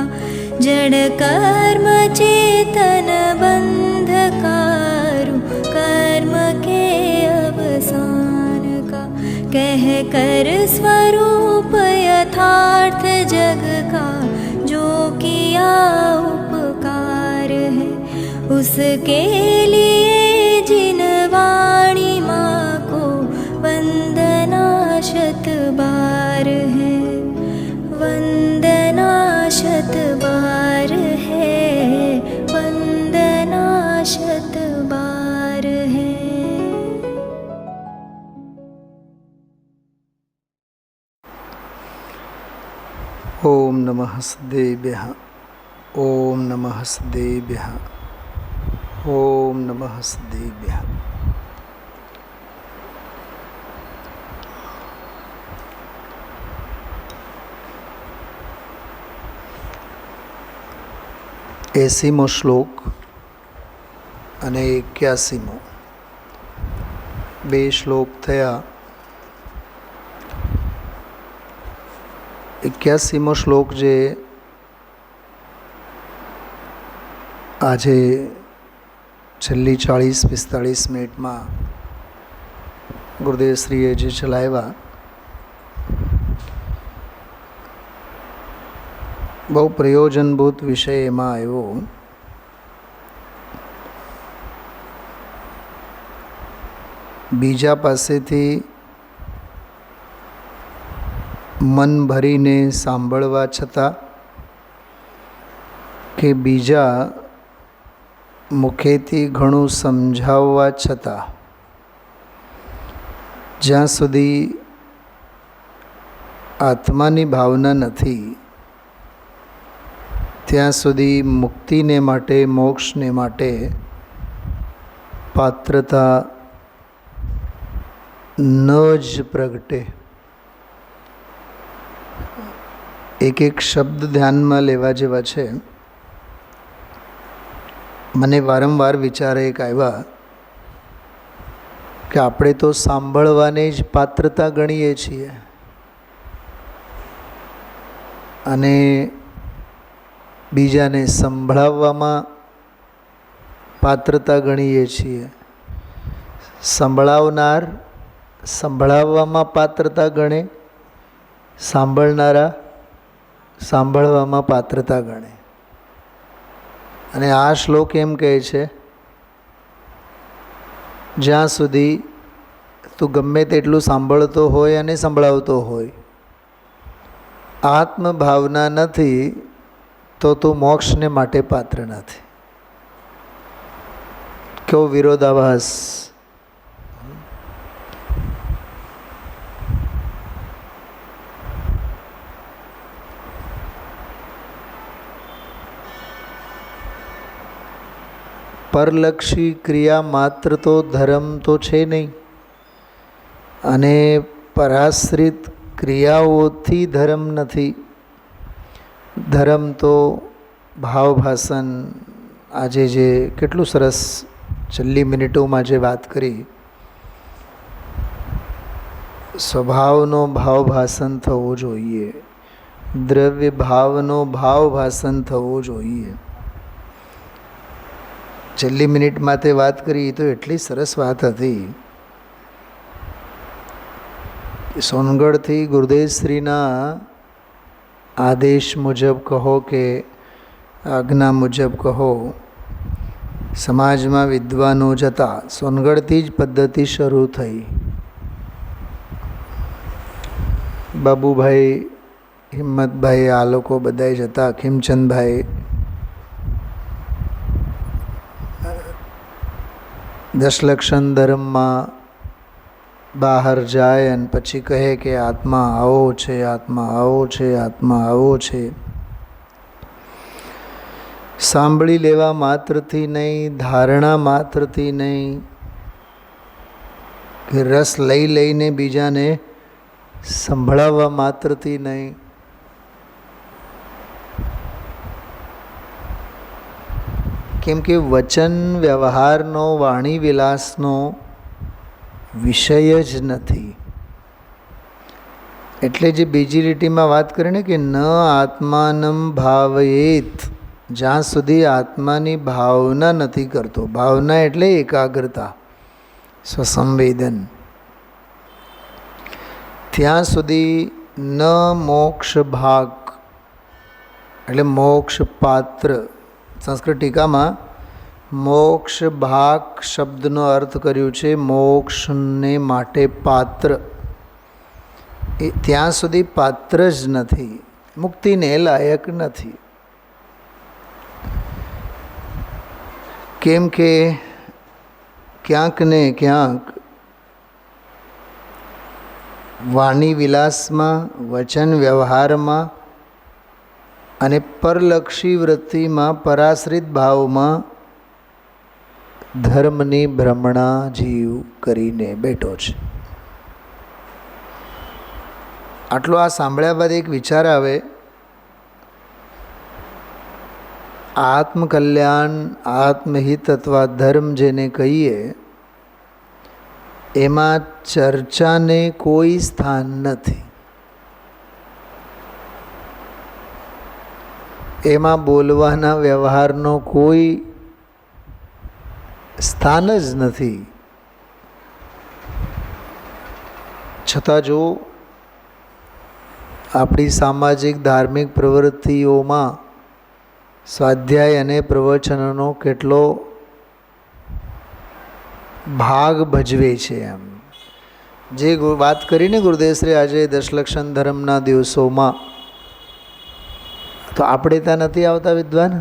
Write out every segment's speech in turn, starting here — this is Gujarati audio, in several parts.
का जड़ कर्म चेतन बंधकारु कर्म के अवसान का कह कर स्वरूप यथार्थ जग का जो किया उपकार है उसके लिए जिन वाणी माँ को वंदना शत बार है वंदना शत बार है वंदना शत बार है। ओम नमः सदेभ्यः ओम नमः सदेभ्यः ओम नमः सदेभ्यः। एसीमो श्लोक અને 81મો બે શ્લોક થયા। 81મો શ્લોક જે આજે છેલ્લી 40-45 મિનિટમાં ગુરુદેવશ્રીએ જે ચલાવ્યા બહુ પ્રયોજનભૂત વિષય એમાં આવ્યો। બીજા પાસેથી મન ભરીને સાંભળવા છતાં કે બીજા મુખેથી ઘણું સમજાવવા છતાં જ્યાં સુધી આત્માની ભાવના નથી ત્યાં સુધી મુક્તિને માટે મોક્ષને માટે પાત્રતા ન જ પ્રગટે। એક એક શબ્દ ધ્યાનમાં લેવા જેવા છે। મને વારંવાર વિચાર એક આવ્યા કે આપણે તો સાંભળવાને જ પાત્રતા ગણીએ છીએ અને બીજાને સંભળાવવામાં પાત્રતા ગણીએ છીએ। સંભળાવનાર સંભળાવવામાં પાત્રતા ગણે, સાંભળનારા સાંભળવામાં પાત્રતા ગણે। અને આ શ્લોક એમ કહે છે જ્યાં સુધી તું ગમે તેટલું સાંભળતો હોય અને સંભળાવતો હોય આત્મભાવના નથી તો તું મોક્ષને માટે પાત્ર નથી। કેવો વિરોધાભાસ! પરલક્ષી ક્રિયા માત્ર તો ધર્મ તો છે નહીં અને પરાશ્રિત ક્રિયાઓથી ધર્મ નથી। ધર્મ તો ભાવભાષણ આજે જે કેટલું સરસ છેલ્લી મિનિટોમાં જે વાત કરી સ્વભાવનો ભાવભાષણ થવો જોઈએ, દ્રવ્ય ભાવનો ભાવભાષણ થવો જોઈએ। છેલ્લી મિનિટમાં તે વાત કરી તો એટલી સરસ વાત હતી। સોનગઢથી ગુરુદેવશ્રીના આદેશ મુજબ કહો કે આજ્ઞા મુજબ કહો સમાજમાં વિદ્વાનો જતા સોનગઢથી જ પદ્ધતિ શરૂ થઈ। બાબુભાઈ, હિંમતભાઈ, આ લોકો બધાય જતા, ખીમચંદભાઈ, દશલક્ષણ ધર્મમાં બહાર જાય અને પછી કહે કે આત્મા આવો છે, આત્મા આવો છે, આત્મા આવો છે। સાંભળી લેવા માત્રથી નહીં, ધારણા માત્રથી નહીં, કે રસ લઈ લઈને બીજાને સંભળાવવા માત્રથી નહીં, કેમ કે વચન વ્યવહારનો, વાણી વિલાસનો વિષય જ નથી। એટલે જે બીજી લીટીમાં વાત કરીને કે ન આત્માનમ ભાવયેત, જ્યાં સુધી આત્માની ભાવના નથી કરતો, ભાવના એટલે એકાગ્રતા, સ્વસંવેદન, ત્યાં સુધી ન મોક્ષ ભાગ એટલે મોક્ષ પાત્ર. સંસ્કૃત ટીકામાં મોક્ષ ભાગ શબ્દનો અર્થ કર્યું છે મોક્ષને માટે પાત્ર. એ ત્યાં સુધી પાત્ર જ નથી, મુક્તિને લાયક નથી. કેમ કે ક્યાંક ને ક્યાંક વાણી વિલાસમાં, વચન વ્યવહારમાં અને પરલક્ષી વૃત્તિમાં, પરાશ્રિત ભાવમાં ધર્મની ભ્રમણા જીવ કરીને બેઠો છે. આટલો આ સાંભળ્યા બાદ એક વિચાર આવે, આત્મકલ્યાણ, આત્મહિત અથવા ધર્મ જેને કહીએ, એમાં ચર્ચાને કોઈ સ્થાન નથી. એમાં બોલવાના વ્યવહારનો કોઈ સ્થાન જ નથી. છતાં જો આપણી સામાજિક ધાર્મિક પ્રવૃત્તિઓમાં સ્વાધ્યાય અને પ્રવચનનો કેટલો ભાગ ભજવે છે. એમ જે વાત કરીને ગુરુદેવશ્રી આજે દશલક્ષણ ધર્મના દિવસોમાં, તો આપણે ત્યાં નથી આવતા વિદ્વાન,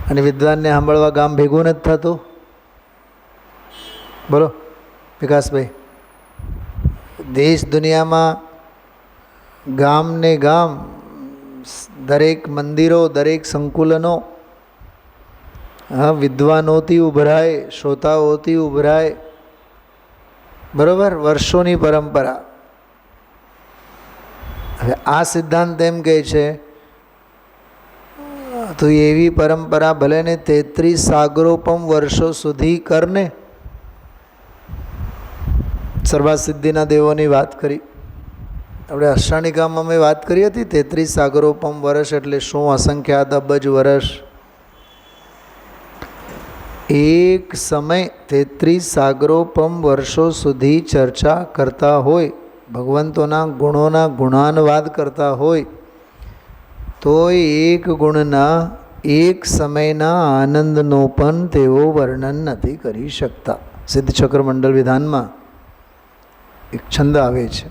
અને વિદ્વાનને સાંભળવા ગામ ભેગું નથી થતું. બોલો વિકાસભાઈ, દેશ દુનિયામાં ગામ ને ગામ, દરેક મંદિરો, દરેક સંકુલનો વિદ્વાનોથી ઉભરાય, શ્રોતાઓથી ઉભરાય, બરાબર, વર્ષોની પરંપરા. હવે આ સિદ્ધાંત એમ કહે છે તો એવી પરંપરા ભલે ને 33 સાગરોપમ વર્ષો સુધી કરને. સર્વસિદ્ધિના દેવોની વાત કરી આપણે, અષ્ટાનિકામાં અમે વાત કરી હતી. 33 સાગરોપમ વર્ષ એટલે શું? અસંખ્યાત અબજ વર્ષ. એક સમય 33 સાગરોપમ વર્ષો સુધી ચર્ચા કરતા હોય, ભગવંતોના ગુણોના ગુણાનવાદ કરતા હોય, તો એક ગુણના, એક સમયના આનંદનો પણ તેઓ વર્ણન નથી કરી શકતા. સિદ્ધચક્ર મંડળ વિધાનમાં એક છંદ આવે છે,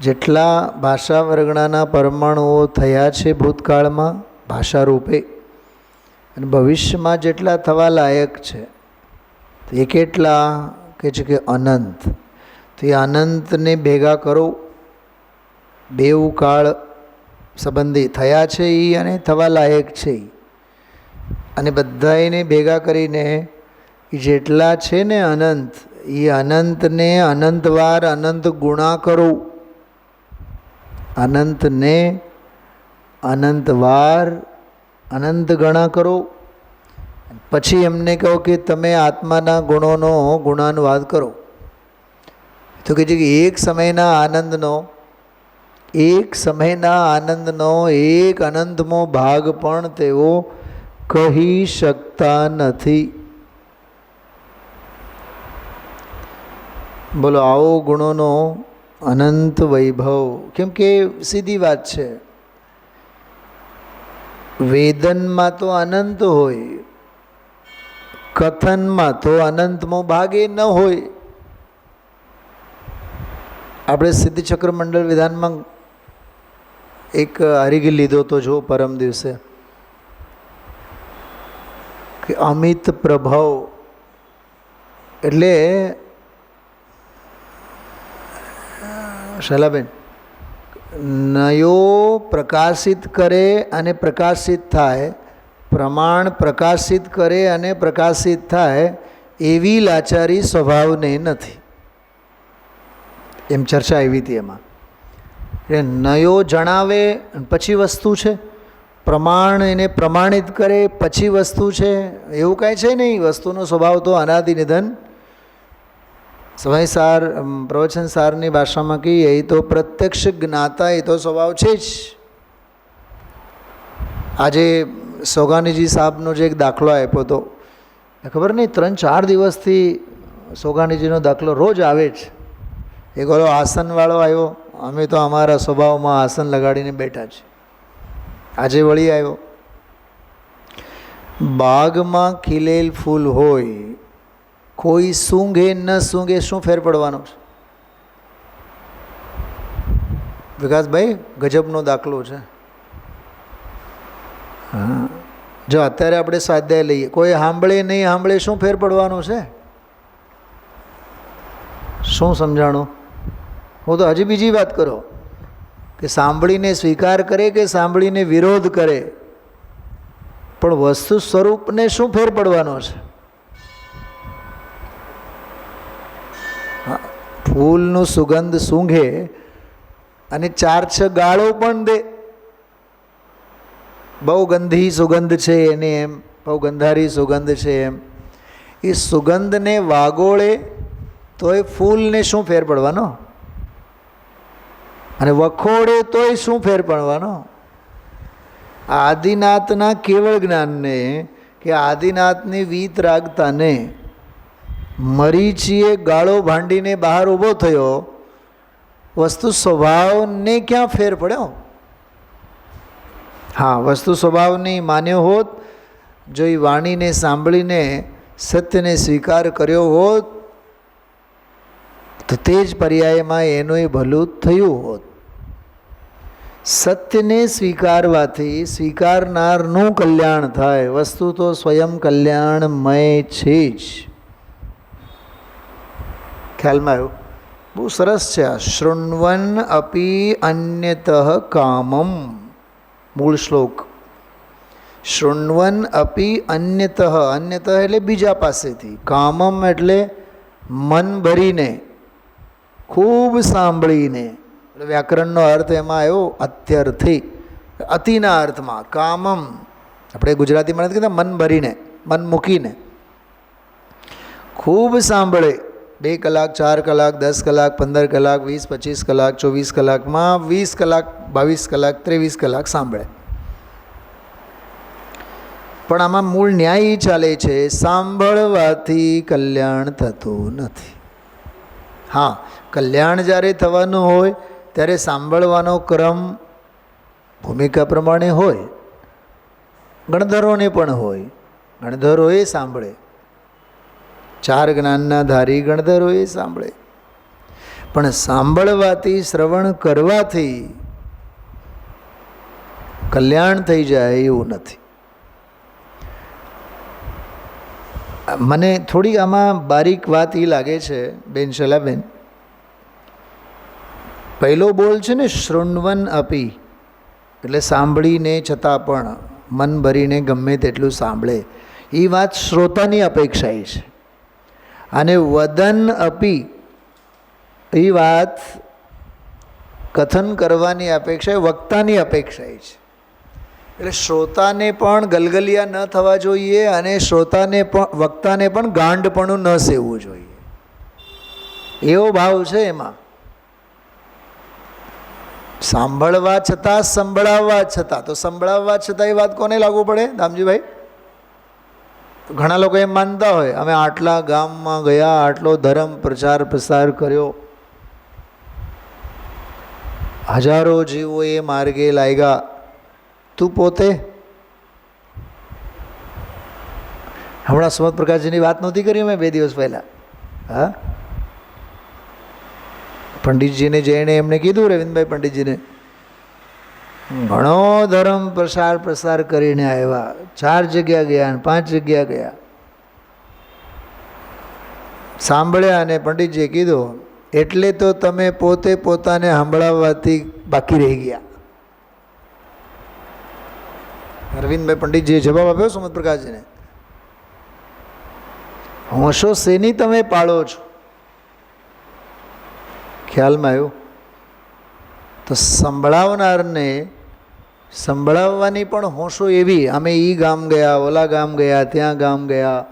જેટલા ભાષા વર્ગણાના પરમાણુઓ થયા છે ભૂતકાળમાં ભાષા રૂપે, અને ભવિષ્યમાં જેટલા થવા લાયક છે એ કેટલા કહે છે કે અનંત. તો એ અનંતને ભેગા કરો, બેઉ કાળ સંબંધી થયા છે એ અને થવા લાયક છે એ, અને બધાને ભેગા કરીને એ જેટલા છે ને અનંત, એ અનંતને અનંતવાર અનંત ગુણા કરો. અનંતને અનંતવાર અનંત ગણા કરો. પછી એમને કહો કે તમે આત્માના ગુણોનો ગુણાનુવાદ કરો. તો કહે છે કે એક સમયના આનંદનો, એક સમયના આનંદનો એક અનંતમો ભાગ પણ તેઓ કહી શકતા નથી. બોલો, આવો ગુણોનો અનંત વૈભવ. કેમ કે સીધી વાત છે, વેદનમાં તો અનંત હોય, કથનમાં તો અનંતમો ભાગ એ ન હોય. આપણે સિદ્ધચક્ર મંડળ વિધાનમાં એક હરિગી લીધો તો જો પરમ દિવસે, કે અમિત પ્રભાવ એટલે શૈલાબેન, નયો પ્રકાશિત કરે અને પ્રકાશિત થાય, પ્રમાણ પ્રકાશિત કરે અને પ્રકાશિત થાય, એવી લાચારી સ્વભાવને નથી. એમ ચર્ચા આવી હતી એમાં. એટલે નયો જણાવે પછી વસ્તુ છે, પ્રમાણ એને પ્રમાણિત કરે પછી વસ્તુ છે, એવું કાંઈ છે નહીં. વસ્તુનો સ્વભાવ તો અનાદિ નિધન સમયસાર પ્રવચન સારની ભાષામાં કહીએ તો પ્રત્યક્ષ જ્ઞાતા એ તો સ્વભાવ છે જ. આજે સોગાનીજી સાહેબનો જે એક દાખલો આપ્યો હતો, ખબર નહીં 3-4 દિવસથી સોગાનીજીનો દાખલો રોજ આવે જ. એક ઓલો આસનવાળો આવ્યો, અમે તો અમારા સ્વભાવમાં આસન લગાડીને બેઠા છે. આજે વળી આવ્યો, બાગમાં ખીલેલ ફૂલ હોય, કોઈ સૂંઘે ન સૂંઘે શું ફેર પડવાનો છે? વિકાસભાઈ ગજબનો દાખલો છે. હા, જો અત્યારે આપણે સ્વાધ્યાય લઈએ, કોઈ સાંભળે નહીં સાંભળે શું ફેર પડવાનો છે? શું સમજાણું? હું તો હજી બીજી વાત કરો કે સાંભળીને સ્વીકાર કરે કે સાંભળીને વિરોધ કરે, પણ વસ્તુ સ્વરૂપને શું ફેર પડવાનો છે? ફૂલનું સુગંધ સૂંઘે અને 4-6 ગાળો પણ દે, બહુ ગંધી સુગંધ છે એની, એમ બહુ ગંધારી સુગંધ છે એમ. એ સુગંધને વાગોળે તોય ફૂલને શું ફેર પડવાનો? અને વખોડે તોય શું ફેર પડવાનો? આદિનાથના કેવળ જ્ઞાનને કે આદિનાથની વીતરાગતાને મરીચીએ ગાળો ભાંડીને બહાર ઊભો થયો, વસ્તુ સ્વભાવને ક્યાં ફેર પડ્યો? હા, વસ્તુ સ્વભાવની માન્યો હોત, જો એ વાણીને સાંભળીને સત્યને સ્વીકાર કર્યો હોત તો તે જ પર્યાયમાં એનું ભલું થયું હોત. સત્યને સ્વીકારવાથી સ્વીકારનારનું કલ્યાણ થાય. વસ્તુ તો સ્વયં કલ્યાણમય છે જ. ખ્યાલમાં આવ્યું? બહુ સરસ છે આ. શૃણ્વન અપી અન્યતઃ કામમ, મૂળ શ્લોક. શૃણ્વન અપી અન્યતઃ, અન્યતઃ એટલે બીજા પાસેથી, કામમ એટલે મન ભરીને, ખૂબ સાંભળીને. એટલે વ્યાકરણનો અર્થ એમાં આવ્યો અત્યર્થી, અતિના અર્થમાં. કામમ આપણે ગુજરાતીમાં નથી કહેતા મન ભરીને, મન મૂકીને. ખૂબ સાંભળે, 2 કલાક, 4 કલાક, 10 કલાક, 15 કલાક, 20, 25 કલાક, 24 કલાકમાં 20 કલાક, 22 કલાક, 23 કલાક સાંભળે. પણ આમાં મૂળ ન્યાય એ ચાલે છે, સાંભળવાથી કલ્યાણ થતું નથી. હા, કલ્યાણ જ્યારે થવાનું હોય ત્યારે સાંભળવાનો ક્રમ ભૂમિકા પ્રમાણે હોય. ગણધરોને પણ હોય, ગણધરોએ સાંભળે, 4 જ્ઞાનના ધારી ગણધરોએ સાંભળે. પણ સાંભળવાથી, શ્રવણ કરવાથી કલ્યાણ થઈ જાય એવું નથી. મને થોડી આમાં બારીક વાત એ લાગે છે બેન શલાબેન, પહેલો બોલ છે ને શૃણ્વન અપી, એટલે સાંભળીને છતાં પણ મન ભરીને ગમે તેટલું સાંભળે, એ વાત શ્રોતાની અપેક્ષા છે. અને વદન અપી, એ વાત કથન કરવાની અપેક્ષા, વક્તાની અપેક્ષા છે. એટલે શ્રોતાને પણ ગલગલિયા ન થવા જોઈએ અને શ્રોતાને પણ, વક્તાને પણ ગાંડપણું ન સેવવું જોઈએ, એવો ભાવ છે એમાં. સાંભળવા છતાં, સંભળાવવા છતાં, તો સંભળાવવા છતાં એ વાત કોને લાગુ પડે દામજીભાઈ? તો ઘણા લોકો એમ માનતા હોય અમે આટલા ગામમાં ગયા, આટલો ધર્મ પ્રચાર પ્રસાર કર્યો, હજારો જીવોએ માર્ગે લાગ્યા, તું પોતે? હમણાં સુમત પ્રકાશજીની વાત નહોતી કરી મેં 2 દિવસ પહેલાં? હા, પંડિતજીને જઈને એમણે કીધું, રવિન્દ્રભાઈ પંડિતજીને, ઘણો ધર્મ પ્રસાર કરીને આવ્યા, 4 જગ્યા ગયા અને 5 જગ્યા ગયા, સાંભળ્યા. અને પંડિતજીએ કીધું એટલે તો તમે પોતે પોતાને સાંભળાવવાથી બાકી રહી ગયા. અરવિંદભાઈ પંડિતજીએ જવાબ આપ્યો સુમત પ્રકાશજીને, હોશો શેની તમે પાળો છો? ખ્યાલમાં આવ્યું? તો સંભળાવનારને સંભળાવવાની પણ હોશો એવી, અમે એ ગામ ગયા, ઓલા ગામ ગયા, ત્યાં ગામ ગયા,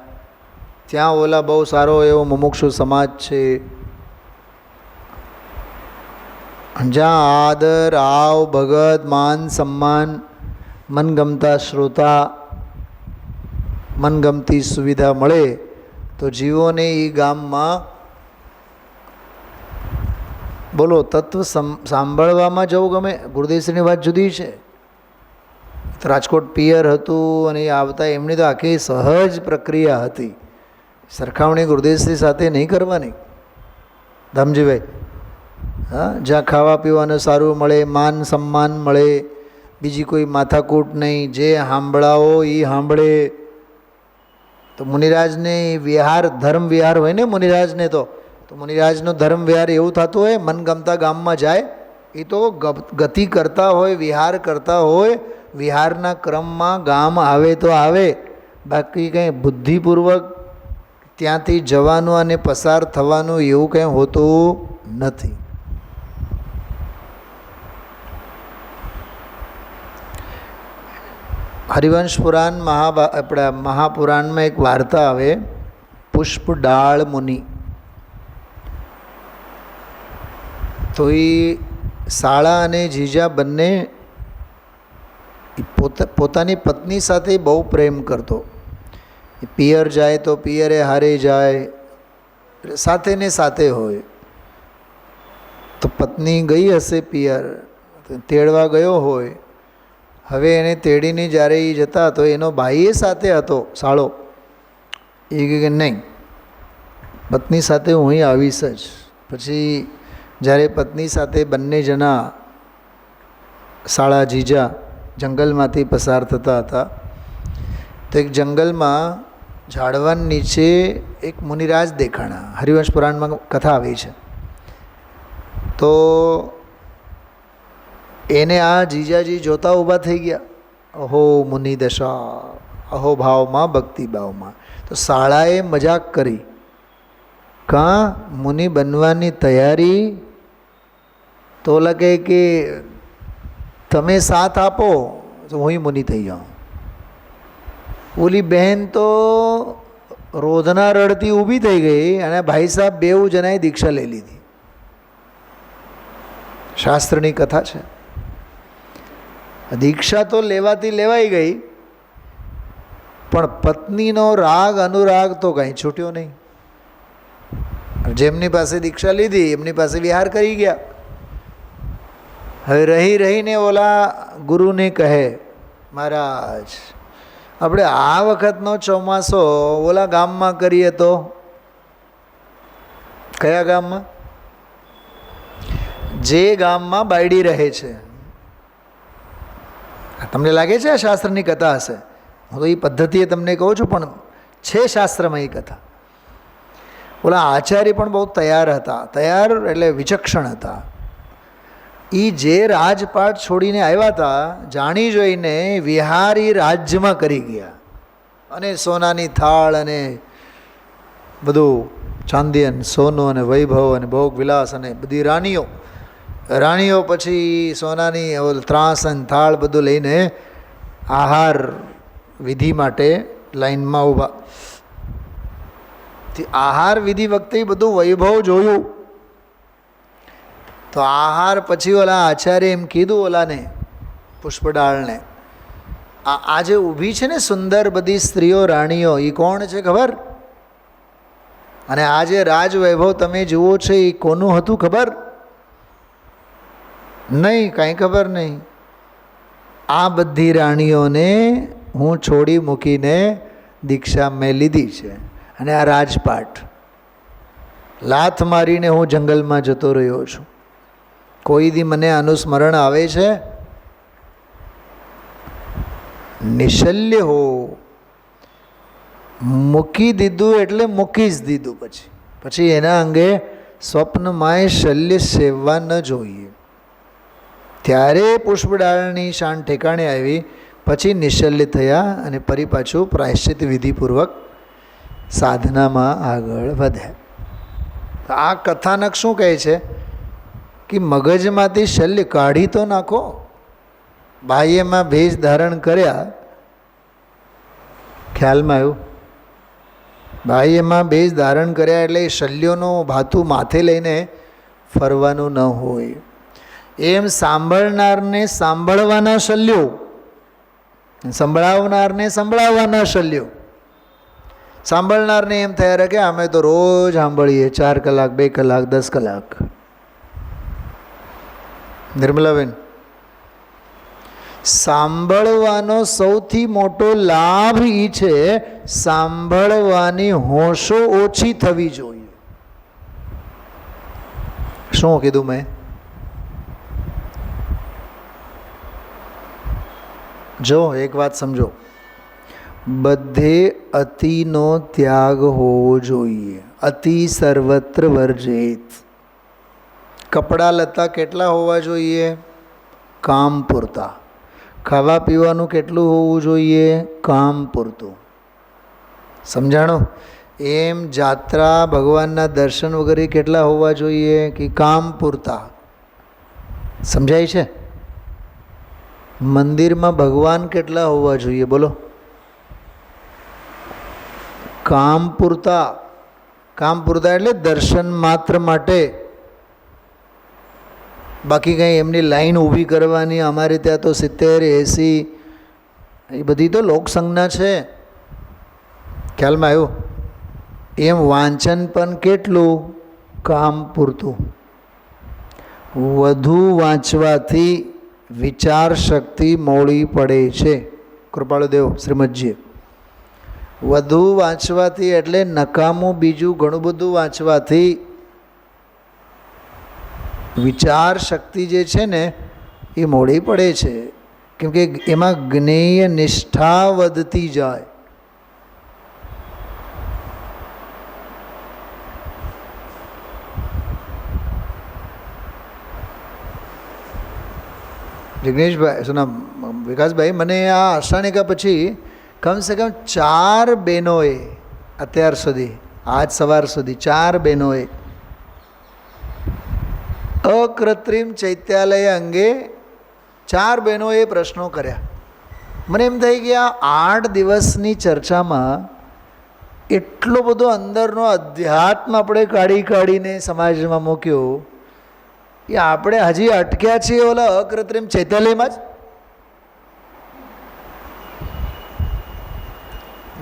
ત્યાં ઓલા બહુ સારો એવો મુમુક્ષુ સમાજ છે, જ્યાં આદર, આવ, ભગત, માન, સન્માન, મનગમતા શ્રોતા, મનગમતી સુવિધા મળે તો જીવોને એ ગામમાં બોલો તત્વ સાંભળવામાં જવું ગમે. ગુરુદેવશ્રીની વાત જુદી છે. રાજકોટ પિયર હતું અને એ આવતા એમની તો આખી સહજ પ્રક્રિયા હતી. સરખામણી ગુરુદેવશ્રી સાથે નહીં કરવાની ધમજીભાઈ. હા, જ્યાં ખાવા પીવાનું સારું મળે, માન સન્માન મળે, બીજી કોઈ માથાકૂટ નહીં, જે સાંભળાવો એ સાંભળે. તો મુનિરાજને વિહાર ધર્મ વિહાર હોય ને મુનિરાજને તો મુનિરાજનો ધર્મ વિહાર એવું થતું હોય મનગમતા ગામમાં જાય એ તો ગતિ કરતા હોય, વિહાર કરતા હોય, વિહારના ક્રમમાં ગામ આવે તો આવે, બાકી કંઈ બુદ્ધિપૂર્વક ત્યાંથી જવાનું અને પસાર થવાનું એવું કંઈ હોતું નથી. હરિવંશ પુરાણ આપણા મહાપુરાણમાં એક વાર્તા આવે, પુષ્પડાળ મુનિ. તો એ શાળા અને જીજા બંને પોતાની પત્ની સાથે બહુ પ્રેમ કરતો. પિયર જાય તો પિયરે હારે જાય, સાથે ને સાથે હોય. તો પત્ની ગઈ હશે પિયર, તેડવા ગયો હોય. હવે એને તેડીને જ્યારે એ જતા તો એનો ભાઈ સાથે હતો સાળો. એ કહે નહીં, પત્ની સાથે હું અહીં આવીશ જ. પછી જ્યારે પત્ની સાથે બંને જણા શાળા જીજા જંગલમાંથી પસાર થતા હતા તો એક જંગલમાં ઝાડવા નીચે એક મુનિરાજ દેખાણા. હરિવંશ પુરાણમાં કથા આવી છે. તો એને આ જીજાજી જોતા ઊભા થઈ ગયા. અહો મુનિ દશા, અહો ભાવમાં ભક્તિ ભાવમાં. તો શાળાએ મજાક કરી, કાં મુનિ બનવાની તૈયારી? તો લગે કે તમે સાથ આપો તો હું મુનિ થઈ જાઉં. ઓલી બહેન તો રોધના રડતી ઊભી થઈ ગઈ અને ભાઈ સાહેબ બેઉ જણાએ દીક્ષા લઈ લીધી. શાસ્ત્રની કથા છે. દીક્ષા તો લેવાતી લેવાઈ ગઈ, પણ પત્નીનો રાગ અનુરાગ તો કંઈ છૂટ્યો નહીં. જેમની પાસે દીક્ષા લીધી એમની પાસે વિહાર કરી ગયા. હવે રહી રહીને ઓલા ગુરુને કહે, મહારાજ આપણે આ વખતનો ચોમાસો ઓલા ગામમાં કરીએ તો. કયા ગામમાં? જે ગામમાં બાયડી રહે છે. તમને લાગે છે આ શાસ્ત્રની કથા હશે? હું તો એ પદ્ધતિએ તમને કહું છું, પણ છે શાસ્ત્રમાં એ કથા. ઓલા આચાર્ય પણ બહુ તૈયાર હતા. તૈયાર એટલે વિચક્ષણ હતા. એ જે રાજપાટ છોડીને આવ્યા હતા જાણી જોઈને વિહારી રાજ્યમાં કરી ગયા. અને સોનાની થાળ અને બધું ચાંદિયન સોનું અને વૈભવ અને ભોગ વિલાસ અને બધી રાણીઓ પછી સોનાની ત્રાસ અને થાળ બધું લઈને આહાર વિધિ માટે લાઈનમાં ઊભા. આહાર વિધિ વખતે બધું વૈભવ જોયું. તો આહાર પછી ઓલા આચાર્ય એમ કીધું ઓલાને, પુષ્પડાળને, આ જે ઊભી છે ને સુંદર બધી સ્ત્રીઓ રાણીઓ, એ કોણ છે ખબર? અને આ જે રાજવૈભવ તમે જુઓ છો એ કોનું હતું ખબર? નહીં, કાંઈ ખબર નહીં. આ બધી રાણીઓને હું છોડી મૂકીને દીક્ષા મેં લીધી છે. અને આ રાજપાટ લાથ મારીને હું જંગલમાં જતો રહ્યો છું. કોઈ દી મને અનુસ્મરણ આવે છે? નિશલ્ય હો. મૂકી દીધું એટલે મૂકી જ દીધું. પછી એના અંગે સ્વપ્નમાંય શલ્ય સેવવા ન જોઈએ. ત્યારે પુષ્પડાળની શાન ઠેકાણે આવી. પછી નિશલ્ય થયા અને ફરી પાછું પ્રાયશ્ચિત વિધિપૂર્વક સાધનામાં આગળ વધ્યા. આ કથાનક શું કહે છે કે મગજમાંથી શલ્ય કાઢી તો નાખો. બાહ્યમાં ભેજ ધારણ કર્યા, ખ્યાલમાં આવ્યું? બાહ્યમાં ભેજ ધારણ કર્યા એટલે શલ્યોનું ભાથું માથે લઈને ફરવાનું ન હોય. એમ સાંભળનારને સાંભળવાના શલ્યો, સંભળાવનારને સંભળાવવાના શલ્યો. સાંભળનારને એમ થયા કે અમે તો રોજ સાંભળીએ 4 કલાક, 2 કલાક, 10 કલાક. નિર્મલાબેન, સાંભળવાનો સૌથી મોટો લાભ એ છે સાંભળવાની હોશો ઓછી થવી જોઈએ. શું કીધું મેં? જો એક વાત સમજો, બધે અતિનો ત્યાગ હોવો જોઈએ. અતિ સર્વત્ર વર્જેત. કપડાં લત્તા કેટલા હોવા જોઈએ? કામ પૂરતા. ખાવા પીવાનું કેટલું હોવું જોઈએ? કામ પૂરતું. સમજાણું? એમ જાત્રા, ભગવાનના દર્શન વગેરે કેટલા હોવા જોઈએ? કે કામ પૂરતા. સમજાય છે? મંદિરમાં ભગવાન કેટલા હોવા જોઈએ? બોલો. કામ પૂરતા. કામ પૂરતા એટલે દર્શન માત્ર માટે. બાકી કંઈ એમની લાઈન ઊભી કરવાની અમારે ત્યાં તો 70, 80 એ બધી તો લોકસંજ્ઞા છે. ખ્યાલમાં આવ્યું? એમ વાંચન પણ કેટલું? કામ પૂરતું. વધુ વાંચવાથી વિચાર શક્તિ મોડી પડે છે. કૃપાળુદેવ શ્રીમદજી, વધુ વાંચવાથી એટલે નકામું બીજું ઘણું બધું વાંચવાથી વિચાર શક્તિ જે છે ને એ મોડી પડે છે. કેમ કે એમાં જ્ઞેય નિષ્ઠા વધતી જાય. જિગ્નેશભાઈ, સુના વિકાસભાઈ, મને આ આષાઢિકા પછી કમસે કમ 4 બહેનોએ અત્યાર સુધી, આજ સવાર સુધી 4 બહેનોએ અકૃત્રિમ ચૈત્યાલય અંગે 4 બહેનોએ પ્રશ્નો કર્યા. મને એમ થઈ કે આ 8 દિવસની ચર્ચામાં એટલો બધો અંદરનો અધ્યાત્મ આપણે કાઢીને સમાજમાં મૂક્યો કે આપણે હજી અટક્યા છીએ ઓલા અકૃત્રિમ ચૈત્યાલયમાં જ.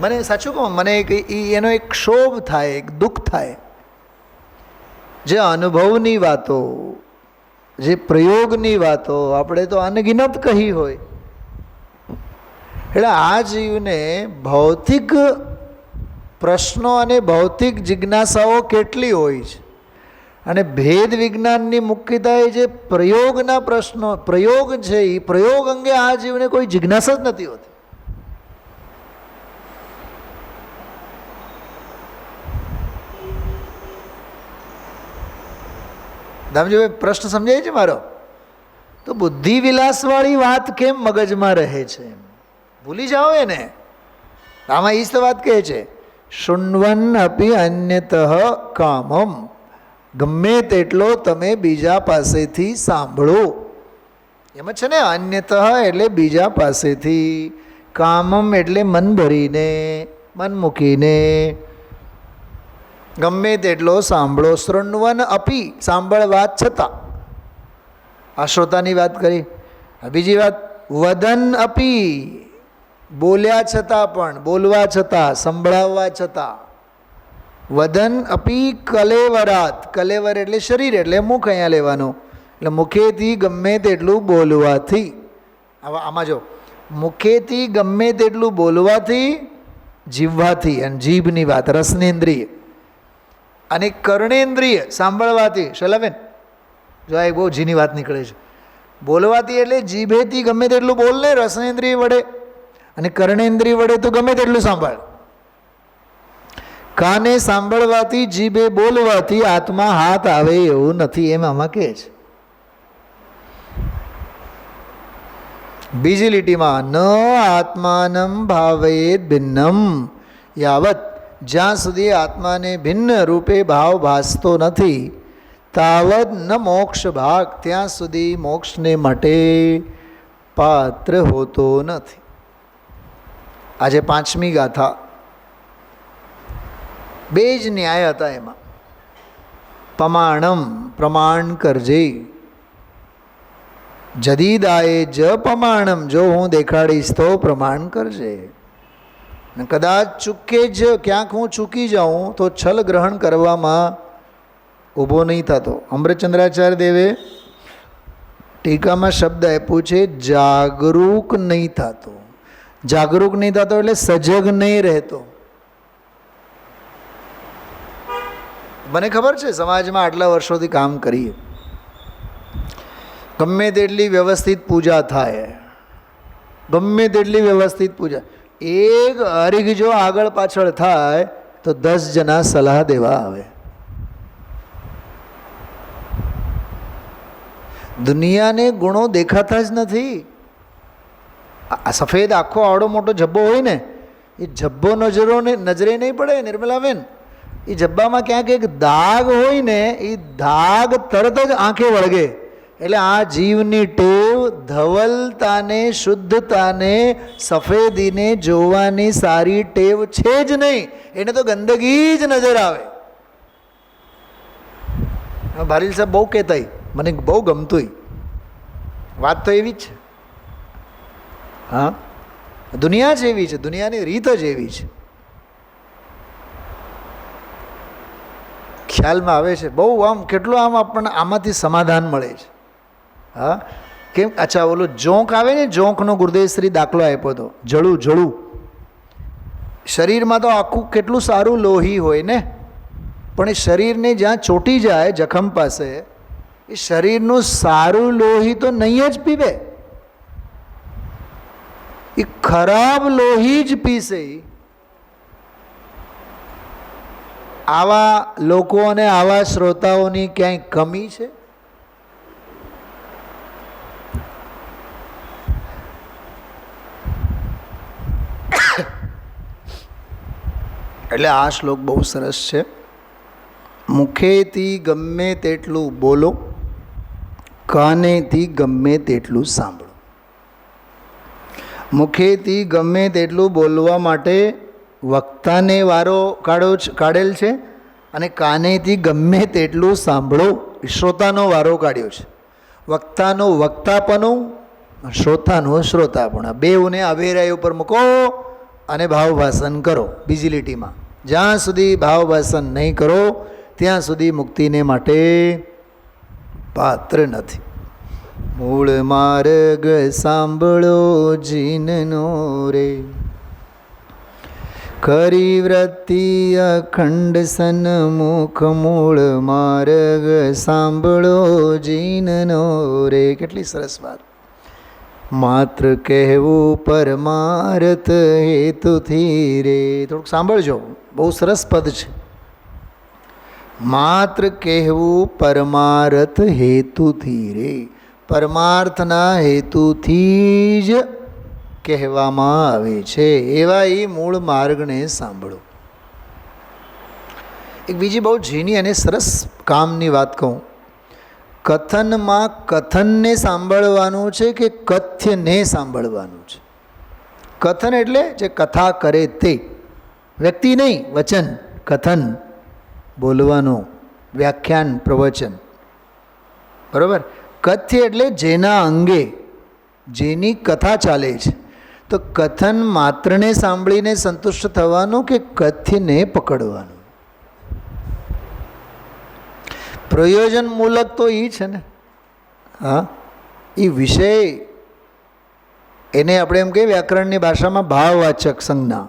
મને સાચું કહું, મને એનો એક ક્ષોભ થાય, એક દુઃખ થાય. જે અનુભવની વાતો, જે પ્રયોગની વાતો આપણે તો અનગિનત કહી હોય, એટલે આ જીવને ભૌતિક પ્રશ્નો અને ભૌતિક જિજ્ઞાસાઓ કેટલી હોય છે, અને ભેદ વિજ્ઞાનની મુખ્યતા એ જે પ્રયોગના પ્રશ્નો, પ્રયોગ છે એ પ્રયોગ અંગે આ જીવને કોઈ જિજ્ઞાસા જ નથી હોતી. દામજીભાઈ, પ્રશ્ન સમજાય છે મારો? તો બુદ્ધિ વિલાસવાળી વાત કેમ મગજમાં રહે છે? ભૂલી જાઓ એને. આમાં ઈ જ વાત કહે છે, શૃણ્વન અપી અન્યતઃ કામમ. ગમે તેટલો તમે બીજા પાસેથી સાંભળો. એમ જ છે ને, અન્યતઃ એટલે બીજા પાસેથી, કામમ એટલે મન ભરીને, મન મૂકીને ગમે તેટલો સાંભળો. શૃણ્વન અપી, સાંભળવા છતાં. આ શ્રોતાની વાત કરી. બીજી વાત, વદન અપી, બોલ્યા છતાં પણ, બોલવા છતાં, સંભળાવવા છતાં. વદન અપી કલેવરાત. કલેવર એટલે શરીર, એટલે મુખ અહીંયા લેવાનું. એટલે મુખેથી ગમે તેટલું બોલવાથી. આમાં જો, મુખેથી ગમે તેટલું બોલવાથી, જીવવાથી, અને જીભની વાત રસનેન્દ્રિય, અને કર્ણેન્દ્રિય સાંભળવાથી. શલાબેન, જો આ બહુ ઝીની વાત નીકળે છે. બોલવાથી એટલે જીભેથી ગમે તેટલું બોલ ને રસનેન્દ્રિય વડે, અને કર્ણેન્દ્રિય વડે તો ગમે તેટલું સાંભળ. કાને સાંભળવાથી, જીભે બોલવાથી આત્મા હાથ આવે એવું નથી, એમ આમાં કહે છે. બીજી લીટીમાં, ન આત્માનમ ભાવયેત ભિન્નમ યાવત, જ્યાં સુધી આત્માને ભિન્ન રૂપે ભાવ ભાસતો નથી, તાવદ ન મોક્ષ ભાગ, ત્યાં સુધી મોક્ષને માટે પાત્ર હોતો નથી. આજે 5મી ગાથા, 2 જ ન્યાય હતા એમાં. પ્રમાણમ, પ્રમાણ કરજે. જદીદાએ જ પ્રમાણમ, જો હું દેખાડીશ તો પ્રમાણ કરજે. કદાચ ચૂકે જ ક્યાંક હું ચૂકી જાઉં તો છલ ગ્રહણ કરવામાં ઊભો નહીં થતો. અમૃતચંદ્રાચાર્ય દેવે ટીકામાં શબ્દ આપ્યું છે જાગરૂક નહીં થતો. જાગરૂક નહીં થતો એટલે સજગ નહીં રહેતો. મને ખબર છે સમાજમાં આટલા વર્ષોથી કામ કરીએ, ગમે તેટલી વ્યવસ્થિત પૂજા થાય, ગમે તેટલી વ્યવસ્થિત પૂજા, એક અરીગ જો આગળ પાછળ થાય તો 10 જણા સલાહ દેવા આવે. દુનિયાને ગુણો દેખાતા જ નથી. આ સફેદ આખો આવડો મોટો જબ્બો હોય ને, એ જબ્બો નજરે નહીં પડે નિર્મલાબેન. એ જબ્બામાં ક્યાંક એક દાગ હોય ને, એ દાગ તરત જ આંખે વળગે. એટલે આ જીવની ટેવ ધવલતાને, શુદ્ધતાને, સફેદીને જોવાની સારી ટેવ છે જ નહીં. એને તો ગંદકી જ નજર આવે. ભારીલ સાહેબ બહુ કહેતા, મને બહુ ગમતું. વાત તો એવી જ છે. હા, દુનિયા જ એવી છે, દુનિયાની રીત જ એવી છે. ખ્યાલમાં આવે છે બહુ. આમ કેટલું આમ આપણને આમાંથી સમાધાન મળે છે. હા, કેમ? અચ્છા, ઓલો જોંક આવે ને, જોંકનો ગુરુદેવશ્રી દાખલો આપ્યો હતો. જળું શરીરમાં તો આખું કેટલું સારું લોહી હોય ને, પણ એ શરીરને જ્યાં ચોંટી જાય જખમ પાસે, એ શરીરનું સારું લોહી તો નહીં જ પીવે, એ ખરાબ લોહી જ પીશે. આવા લોકો અને આવા શ્રોતાઓની ક્યાંય કમી છે? એટલે આ શ્લોક બહુ સરસ છે. મુખેથી ગમે તેટલું બોલો, કાનેથી ગમે તેટલું સાંભળો. મુખેથી ગમે તેટલું બોલવા માટે વક્તાને વારો કાઢેલ છે, અને કાનેથી ગમે તેટલું સાંભળો શ્રોતાનો વારો કાઢ્યો છે. વક્તાનું વક્તાપણું, શ્રોતાનું શ્રોતાપણું, બેઉને અવેરાય ઉપર મૂકો અને ભાવભાષણ કરો. બીજી લીટીમાં જ્યાં સુધી ભાવભાષણ નહીં કરો ત્યાં સુધી મુક્તિને માટે પાત્ર નથી. મૂળ માર્ગ સાંભળો જીનનો રે, ખરી વૃત્તિ અખંડ સન્મુખ. મૂળ માર્ગ સાંભળો જીનનો રે. કેટલી સરસ વાત. માત્ર કહેવું પરમાર્થ હેતુથી રે. થોડુંક સાંભળજો, બહુ સરસ પદ છે. માત્ર કહેવું પરમાર્થ હેતુથી રે. પરમાર્થના હેતુથી જ કહેવામાં આવે છે એવા એ મૂળ માર્ગને સાંભળો. એક બીજી બહુ ઝીણી અને સરસ કામની વાત કહું. કથનમાં કથનને સાંભળવાનું છે કે કથ્યને સાંભળવાનું છે? કથન એટલે જે કથા કરે તે, વ્યક્તિ નહીં, વચન. કથન બોલવાનું, વ્યાખ્યાન, પ્રવચન, બરાબર. કથ્ય એટલે જેના અંગે, જેની કથા ચાલે છે. તો કથન માત્રને સાંભળીને સંતુષ્ટ થવાનું કે કથ્યને પકડવાનું? પ્રયોજનમૂલક તો એ છે ને. હા, એ વિષય, એને આપણે એમ કહીએ વ્યાકરણની ભાષામાં ભાવવાચક સંજ્ઞા.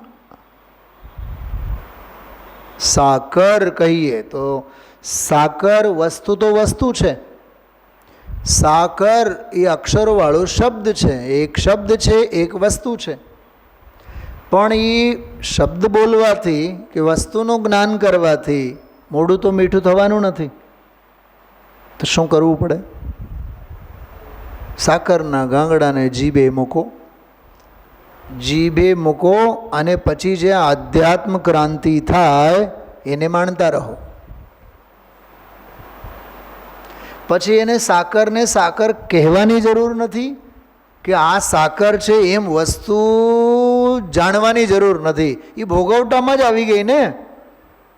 સાકર કહીએ તો સાકર વસ્તુ તો વસ્તુ છે. સાકર એ અક્ષરોવાળો શબ્દ છે, એક શબ્દ છે, એક વસ્તુ છે. પણ એ શબ્દ બોલવાથી કે વસ્તુનું જ્ઞાન કરવાથી મોઢું તો મીઠું થવાનું નથી. તો શું કરવું પડે? સાકરના ગાંગડાને જીભે મૂકો, જીભે મૂકો, અને પછી જે આધ્યાત્મ ક્રાંતિ થાય એને માણતા રહો. પછી એને સાકરને સાકર કહેવાની જરૂર નથી કે આ સાકર છે એમ વસ્તુ જાણવાની જરૂર નથી. એ ભોગવટામાં જ આવી ગઈ ને.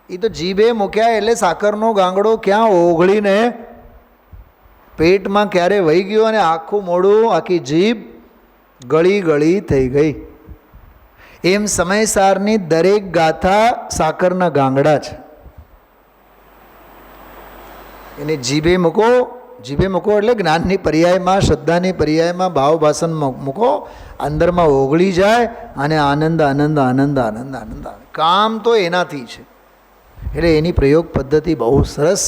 એ તો જીભે મૂક્યા એટલે સાકરનો ગાંગડો ક્યાં ઓગળીને પેટમાં ક્યારે વહી ગયો અને આખું મોઢું આખી જીભ ગળી ગળી થઈ ગઈ. એમ સમયસારની દરેક ગાથા સાકરના ગાંગડા છે. એને જીભે મૂકો, જીભે મૂકો એટલે જ્ઞાનની પર્યાયમાં, શ્રદ્ધાની પર્યાયમાં, ભાવ ભાષણ મૂકો, અંદરમાં ઓગળી જાય અને આનંદ આનંદ આનંદ આનંદ આનંદ આવે. કામ તો એનાથી છે. એટલે એની પ્રયોગ પદ્ધતિ બહુ સરસ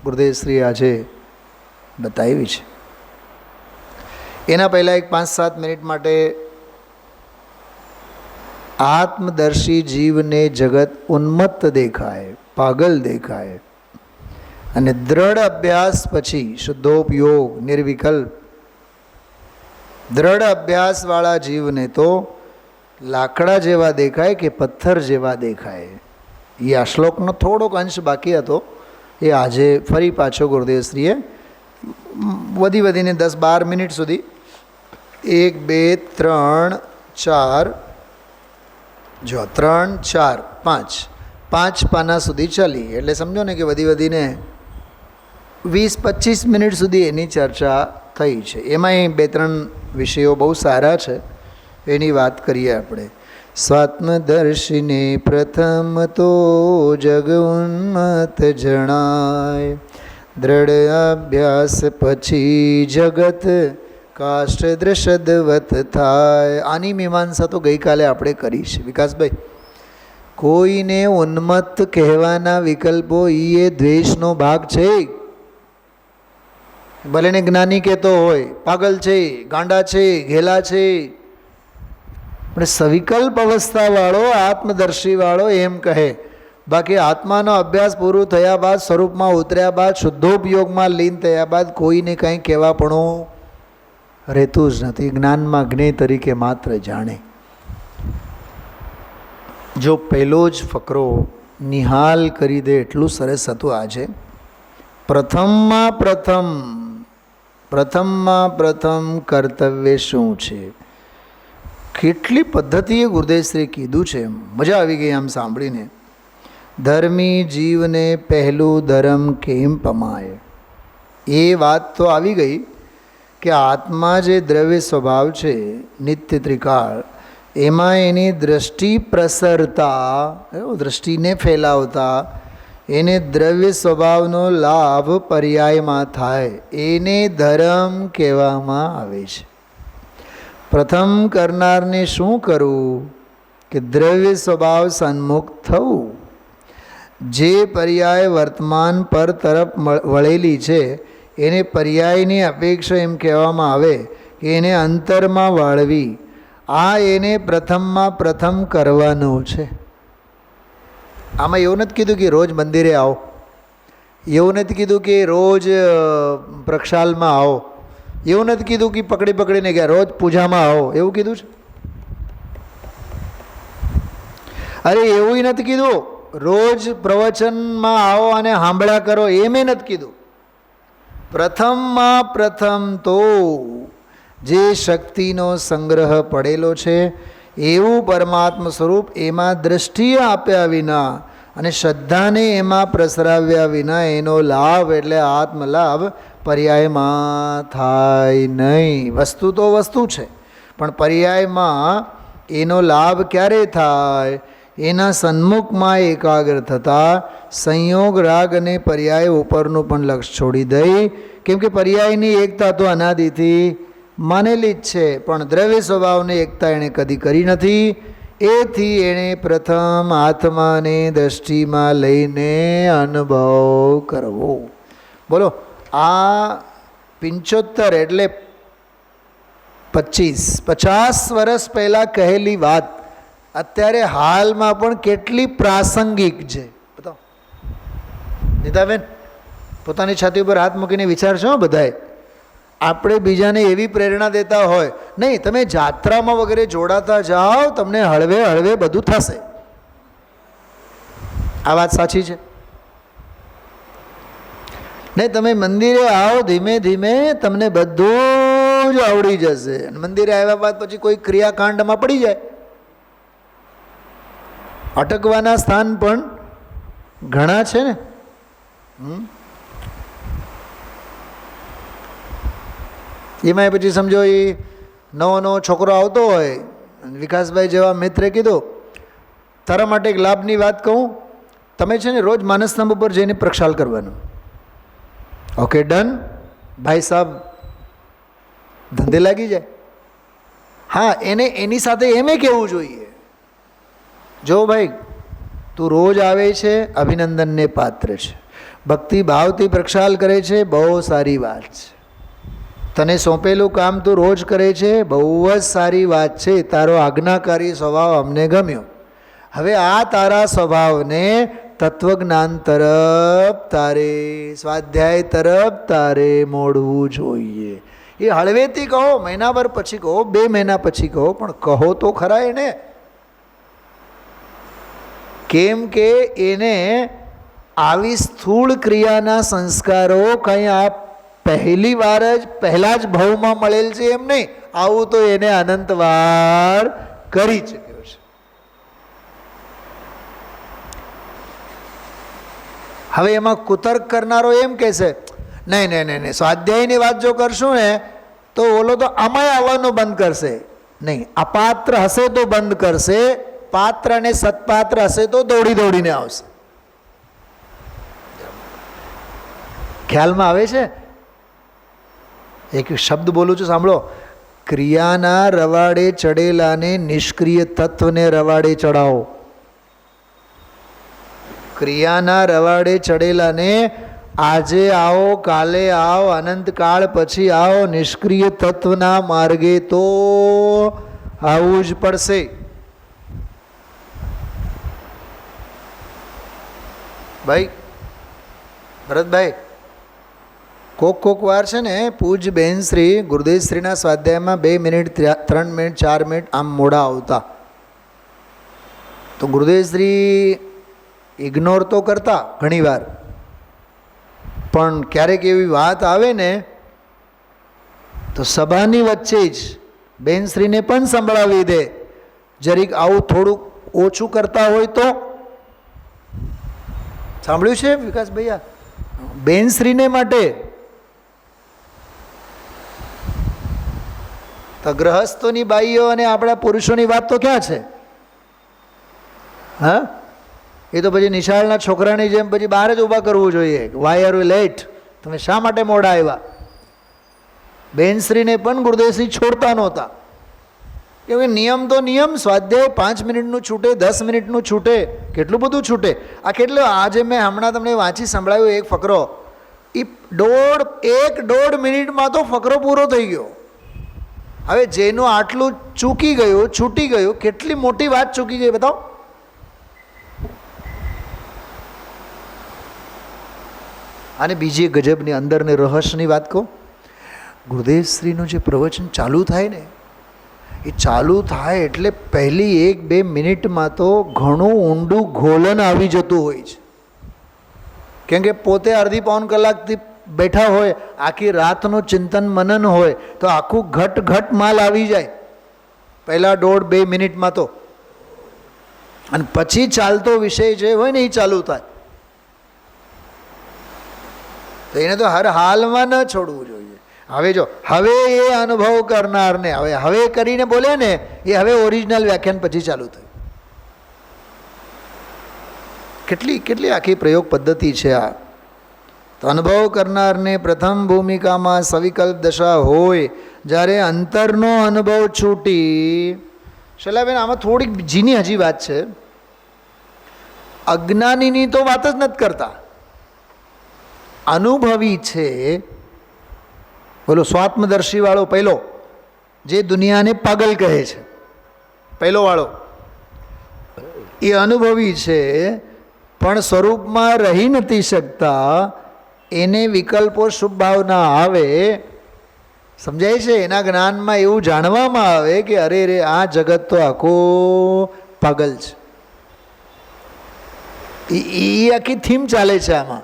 ગુરુદેવશ્રી આજે બતાવી છે. એના પહેલાં એક 5-7 મિનિટ માટે આત્મદર્શી જીવને જગત ઉન્મત્ત દેખાય, પાગલ દેખાય અને દ્રઢ અભ્યાસ પછી શુદ્ધોપયોગ નિર્વિકલ્પ દ્રઢ અભ્યાસવાળા જીવને તો લાકડા જેવા દેખાય કે પથ્થર જેવા દેખાય. એ આ શ્લોકનો થોડોક અંશ બાકી હતો, એ આજે ફરી પાછો ગુરુદેવશ્રીએ વધીને 10-12 મિનિટ સુધી 1, 2, 3, 4 જો 3, 4, 5 પાના સુધી ચાલી. એટલે સમજો ને કે વધીને 20-25 મિનિટ સુધી એની ચર્ચા થઈ છે. એમાંય 2-3 વિષયો બહુ સારા છે, એની વાત કરીએ આપણે. સ્વાત્મદર્શિને પ્રથમ તો જગ ઉન્મત્ત જણાય, દ્રઢ અભ્યાસ પછી જગત કાષ્ઠદ્રષદવત થાય. આની મીમાંસા તો ગઈકાલે આપણે કરી છે વિકાસભાઈ. કોઈને ઉન્મત્ત કહેવાના વિકલ્પો એ દ્વેષનો ભાગ છે. ભલે ને જ્ઞાની કહેતો હોય પાગલ છે, ગાંડા છે, ઘેલા છે, પણ સવિકલ્પ અવસ્થાવાળો આત્મદર્શીવાળો એમ કહે. બાકી આત્માનો અભ્યાસ પૂરું થયા બાદ, સ્વરૂપમાં ઉતર્યા બાદ, શુદ્ધોપયોગમાં લીન થયા બાદ કોઈને કંઈ કહેવાપણું રહેતું જ નથી. જ્ઞાનમાં જ્ઞેય તરીકે માત્ર જાણે. જો પહેલો જ ફકરો નિહાલ કરી દે એટલું સરસ હતું. આજે પ્રથમમાં પ્રથમ કર્તવ્ય શું છે, કેટલી પદ્ધતિએ ગુરુદેવશ્રીએ કીધું છે. મજા આવી ગઈ આમ સાંભળીને. ધર્મી જીવને પહેલું ધર્મ કેમ પમાય, એ વાત તો આવી ગઈ કે આત્મા જે દ્રવ્ય સ્વભાવ છે નિત્ય ત્રિકાળ, એમાં એની દૃષ્ટિ પ્રસરતા, દૃષ્ટિને ફેલાવતા એને દ્રવ્ય સ્વભાવનો લાભ પર્યાયમાં થાય, એને ધર્મ કહેવામાં આવે છે. પ્રથમ કરનારને શું કરવું કે દ્રવ્ય સ્વભાવ સન્મુખ થવું. જે પર્યાય વર્તમાન પર તરફ વળેલી છે એને પર્યાયની અપેક્ષા એમ કહેવામાં આવે કે એને અંતરમાં વાળવી. આ એને પ્રથમમાં પ્રથમ કરવાનું છે. આમાં એવું નથી કીધું કે રોજ મંદિરે આવો, એવું નથી કીધું કે રોજ પ્રક્ષાલમાં આવો, એવું નથી કીધું કે પકડીને ગયા રોજ પૂજામાં આવો, એવું કીધું છે? અરે એવું નથી કીધું રોજ પ્રવચનમાં આવો અને સાંભળ્યા કરો, એમ નથી કીધું. પ્રથમમાં પ્રથમ તો જે શક્તિનો સંગ્રહ પડેલો છે એવું પરમાત્મ સ્વરૂપ એમાં દ્રષ્ટિ આપ્યા વિના અને શ્રદ્ધાને એમાં પ્રસરાવ્યા વિના એનો લાભ એટલે આત્મલાભ પર્યાયમાં થાય નહીં. વસ્તુ તો વસ્તુ છે, પણ પર્યાયમાં એનો લાભ ક્યારે થાય? એના સન્મુખમાં એકાગ્ર થતાં સંયોગ રાગ અને પર્યાય ઉપરનું પણ લક્ષ છોડી દઈ. કેમ કે પર્યાયની એકતા તો અનાદિથી માનેલી જ છે, પણ દ્રવ્ય સ્વભાવની એકતા એણે કદી કરી નથી. એથી એણે પ્રથમ આત્માને દ્રષ્ટિમાં લઈને અનુભવ કરવો. બોલો, આ 75 એટલે 50 વર્ષ પહેલાં કહેલી વાત અત્યારે હાલમાં પણ કેટલી પ્રાસંગિક છે. બતાવો નીતાબેન, પોતાની છાતી ઉપર હાથ મૂકીને વિચારશો બધાએ. આપણે બીજાને એવી પ્રેરણા દેતા હોય, નહીં તમે જાત્રામાં વગેરે જોડાતા જાઓ, તમને હળવે હળવે બધું થશે. આ વાત સાચી છે? નહીં તમે મંદિરે આવો, ધીમે ધીમે તમને બધું જ આવડી જશે. મંદિરે આવ્યા બાદ પછી કોઈ ક્રિયાકાંડમાં પડી જાય, અટકવાના સ્થાન પણ ઘણા છે ને. એમાંય પછી સમજો એ નવો નવો છોકરો આવતો હોય, વિકાસભાઈ જેવા મિત્રે કીધું, તારા માટે એક લાભની વાત કહું, તમે છે ને રોજ માનસનામ ઉપર જઈને પ્રક્ષાલ કરવાનું. ઓકે ડન ભાઈ સાહેબ, ધંધે લાગી જાય. હા, એને એની સાથે એમે કહેવું જોઈએ, જો ભાઈ તું રોજ આવે છે, અભિનંદનને પાત્ર છે, ભક્તિ ભાવથી પ્રક્ષાલ કરે છે, બહુ સારી વાત છે, તને સોંપેલું કામ તું રોજ કરે છે, બહુ જ સારી વાત છે, તારો આજ્ઞાકારી સ્વભાવ અમને ગમ્યો. હવે આ તારા સ્વભાવને તત્વજ્ઞાન તરફ તારે, સ્વાધ્યાય તરફ તારે મોડવું જોઈએ. એ હળવેથી કહો, મહિનાભર પછી કહો, 2 મહિના પછી કહો, પણ કહો તો ખરા એને. કેમ કે એને આવી સ્થૂળ ક્રિયાના સંસ્કારો કંઈ આ પહેલી વાર જ પહેલા જ ભાવમાં મળેલ છે એમ નહીં, આવું તો એને અનંતવાર કરી ચૂક્યો છે. હવે એમાં કુતર્ક કરનારો એમ કહેશે, નહીં નહીં નહીં નહીં, સ્વાધ્યાયની વાત જો કરશું ને તો ઓલો તો આમાંય આવવાનું બંધ કરશે. નહીં, અપાત્ર હશે તો બંધ કરશે, પાત્ર અને સત્પાત્ર હશે તો દોડી દોડીને આવશે. ખ્યાલમાં આવે છે? એક શબ્દ બોલું છું, સાંભળો. ક્રિયાના રવાડે ચડેલાને નિષ્ક્રિય તત્વને રવાડે ચડાવો. ક્રિયાના રવાડે ચડેલાને આજે આવો, કાલે આવો, અનંતકાળ પછી આવો, નિષ્ક્રિય તત્વના માર્ગે તો આવવું જ પડશે. ભાઈ ભરતભાઈ, કોક વાર છે ને પૂજ બહેન શ્રી ગુરુદેવશ્રીના સ્વાધ્યાયમાં 2 મિનિટ 3 મિનિટ 4 મિનિટ આમ મોડા આવતા, તો ગુરુદેવશ્રી ઇગ્નોર તો કરતા ઘણીવાર, પણ ક્યારેક એવી વાત આવે ને તો સભાની વચ્ચે જ બહેનશ્રીને પણ સંભળાવી દે, જરીક આવું થોડુંક ઓછું કરતા હોય તો. સાંભળ્યું છે વિકાસ ભૈયા? બહેનશ્રીને માટે તો ગ્રહસ્થોની બાઈઓ અને આપણા પુરુષોની વાત તો ક્યાં છે? હા, એ તો પછી નિશાળના છોકરાની જેમ પછી બહાર જ ઊભા કરવું જોઈએ. Why are you late? તમે શા માટે મોડા આવ્યા? બહેનશ્રીને પણ ગુરુદેવશ્રી છોડતા નહોતા, કેમ કે નિયમ તો નિયમ, સ્વાધ્યાય 5 મિનિટનું છૂટે, 10 મિનિટનું છૂટે, કેટલું બધું છૂટે. આ કેટલું, આજે મેં હમણાં તમને વાંચી સંભળાવ્યું એક ફકરો, એ 1.5 મિનિટમાં તો ફકરો પૂરો થઈ ગયો. હવે જેનું આટલું ચૂકી ગયું, છૂટી ગયું, કેટલી મોટી વાત ચૂકી ગઈ બતાવો. અને બીજી ગજબની અંદરની રહસ્યની વાત કહું, ગુરુદેવશ્રીનું જે પ્રવચન ચાલુ થાય ને, એ ચાલુ થાય એટલે પહેલી 1-2 મિનિટમાં તો ઘણું ઊંડું ઘોલન આવી જતું હોય છે. કેમ કે પોતે અડધી પૌન કલાકથી બેઠા હોય, આખી રાતનું ચિંતન મનન હોય, તો આખું ઘટ માલ આવી જાય પહેલાં 1.5-2 મિનિટમાં તો. અને પછી ચાલતો વિષય જે હોય ને એ ચાલુ થાય, તો એને તો હર હાલમાં ન છોડવું જોઈએ. હવે જો હવે એ અનુભવ કરનારને હવે કરીને બોલે ને, એ હવે ઓરિજિનલ વ્યાખ્યાન પછી ચાલુ થયું. કેટલી આખી પ્રયોગ પદ્ધતિ છે આ. તો અનુભવ કરનારને પ્રથમ ભૂમિકામાં સવિકલ્પ દશા હોય, જ્યારે અંતરનો અનુભવ છૂટી. શૈલાબેન, આમાં થોડીક જીની હજી વાત છે. અજ્ઞાનીની તો વાત જ નથી કરતા, અનુભવી છે. બોલો, સ્વાત્મદર્શી વાળો પહેલો, જે દુનિયાને પાગલ કહે છે, પહેલો વાળો, એ અનુભવી છે, પણ સ્વરૂપમાં રહી નથી શકતા. એને વિકલ્પો શુભ ભાવના આવે, સમજાય છે? એના જ્ઞાનમાં એવું જાણવામાં આવે કે અરે રે, આ જગત તો આખો પાગલ છે. એ આખી થીમ ચાલે છે આમાં.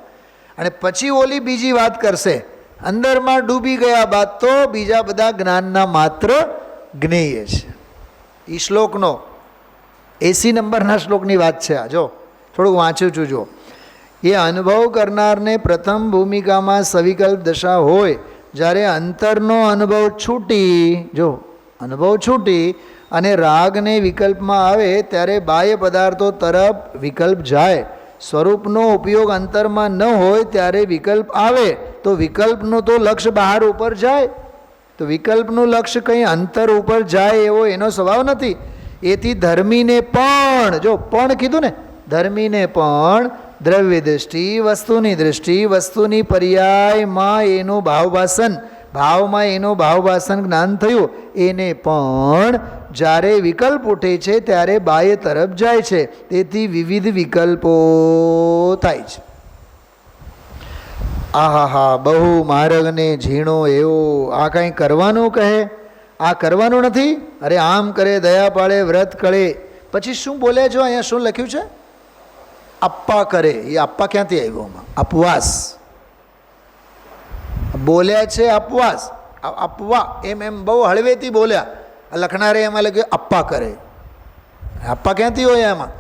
અને પછી ઓલી બીજી વાત કરશે, અંદરમાં ડૂબી ગયા બાદ તો બીજા બધા જ્ઞાનના માત્ર જ્ઞેય છે. એ શ્લોકનો 80 નંબરના શ્લોકની વાત છે. આ જો થોડુંક વાંચ્યું છું. જો એ અનુભવ કરનારને પ્રથમ ભૂમિકામાં સવિકલ્પ દશા હોય, જ્યારે અંતરનો અનુભવ છૂટી, જો અનુભવ છૂટી અને રાગને વિકલ્પમાં આવે ત્યારે બાહ્ય પદાર્થો તરફ વિકલ્પ જાય. સ્વરૂપનો ઉપયોગ અંતરમાં ન હોય ત્યારે વિકલ્પ આવે તો વિકલ્પનું તો લક્ષ્ય બહાર ઉપર જાય. તો વિકલ્પનું લક્ષ્ય કંઈ અંતર ઉપર જાય એવો એનો સ્વભાવ નથી. એથી ધર્મીને પણ, જો પણ કીધું ને, ધર્મીને પણ દ્રવ્ય દૃષ્ટિ, વસ્તુની દૃષ્ટિ, વસ્તુની પર્યાયમાં એનું ભાવભાસન, ભાવમાં એનું ભાવભાસન જ્ઞાન થયું, એને પણ જ્યારે વિકલ્પ ઉઠે છે ત્યારે બાહ્ય તરફ જાય છે. તેથી વિવિધ વિકલ્પો થાય છે. આહાહા, બહુ માર્ગને ઝીણો એવો, આ કાંઈ કરવાનું કહે, આ કરવાનું નથી. અરે આમ કરે, દયા પાળે, વ્રત કરે. પછી શું બોલ્યા છો અહીંયા, શું લખ્યું છે? અપ્પા કરે. એ અપ્પા ક્યાંથી આવ્યો આમાં? અપવાસ બોલ્યા છે, અપવાસ, અપવા, એમ એમ બહુ હળવેથી બોલ્યા. લખનારે એમાં લખ્યું અપ્પા કરે. અપ્પા ક્યાંથી હોય એમાં?